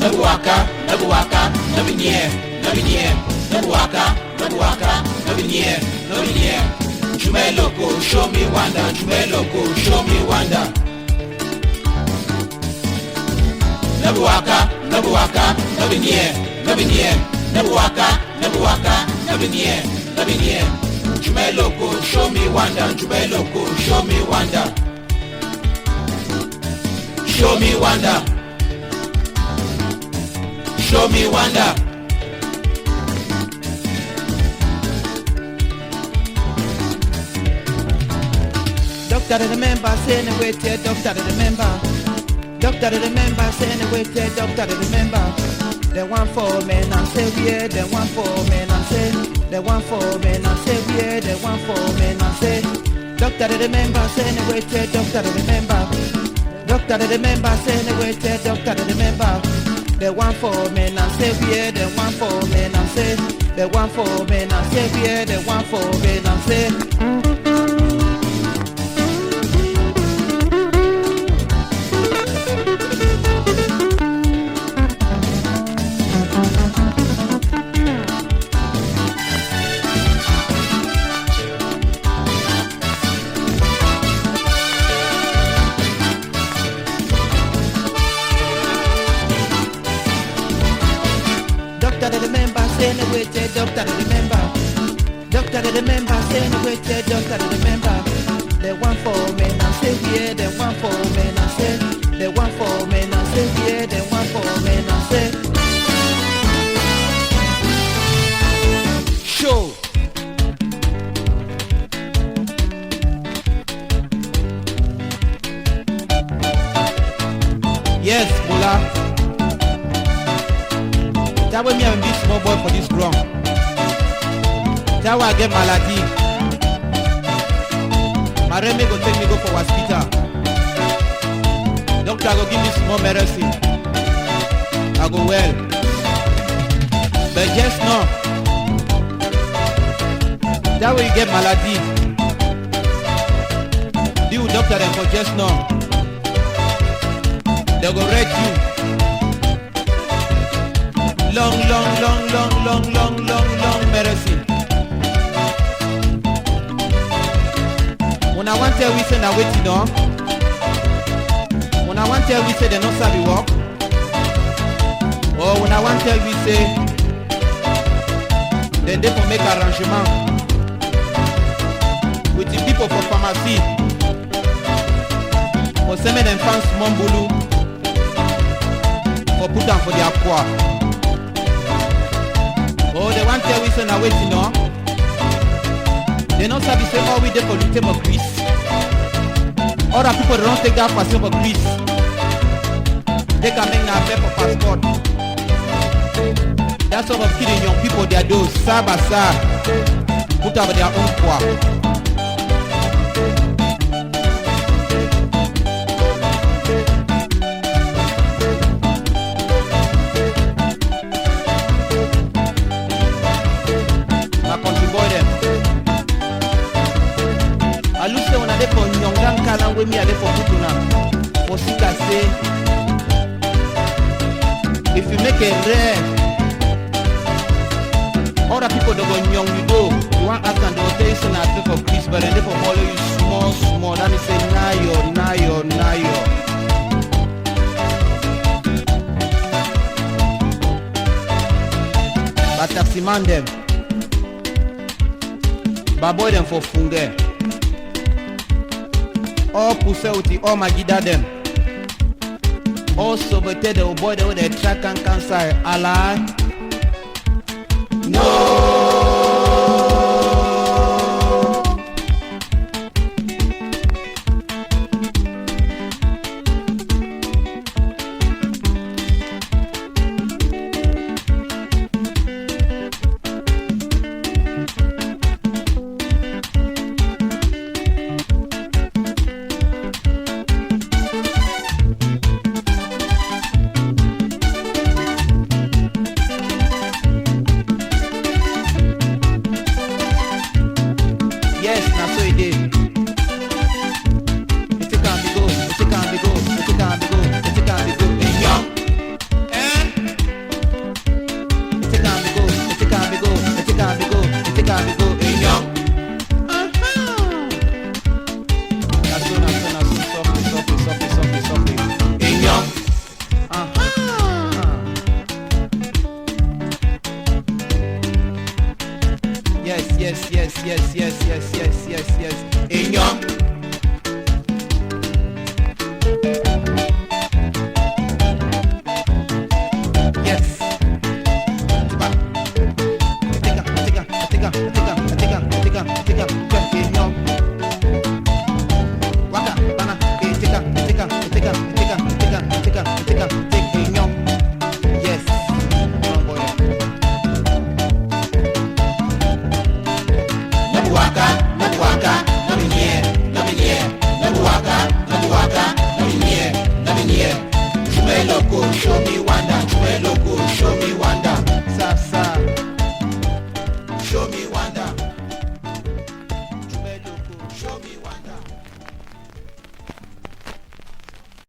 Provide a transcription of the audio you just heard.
Nabuwaka, Nabuwaka, Nabinye, Nabinye, Nabuwaka, Nabuwaka, Nabinye, Nabinye. Jumeloko, show me wonder, Jumeloko, show me wonder. Nabuwaka, Nabuwaka, Nabinye, Nabinye, Nabuwaka, Nabuwaka, Nabinye, Nabinye. Jumeloko, show me wonder, Jumeloko, show me wonder. Show me wonder. Show me wonder. Doctor remember saying wait here, doctor remember. Doctor remember saying wait here, doctor remember. The one for men and say yeah, the one for men and say, the one for men and say yeah, the one for men and say. Doctor remember saying wait here, doctor remember. Doctor remember saying wait here, doctor remember. The one for men and savior, the one for men and say, the one for men and savior, the one for men and say. Doctor remember saying wait here, doctor remember. Doctor remember saying wait here, doctor remember. The one for men and savior, the one for men and say, the one for men and savior, the one for men and say. Show. Yes, Mula. That way me and this small boy for this ground. That way I get malady. My remi go take me go for hospital. Doctor go give me small medicine. I go well. But just know, that way you get malady. Deal with doctor and for just know. They go rate you. Long medicine. When I want to tell we say na waiting on. When I want to tell we say they no sabi work. Or when I want to tell we say then they for make arrangement with the people for pharmacy. For semen and fans Mombulu. For put down for their poor. Oh, they want to tell we say na waiting on. They don't sabi say all we dey for the table of Greece. Other people don't take that passion for Greece. They can make na pay for passport. That sort of killing young people they do side by side. Put up their own power. When me are for Putuna, for Sika say, if you make a rare, other people don't go young you go. You want ask and they will tell you say na pay for Chris, but then they for follow you small. That means say nayo. But taxi man them, baboy them for funge. All poussé outi, all magida them. All sauveté de boy de the track and cancer. Allah. No. jump,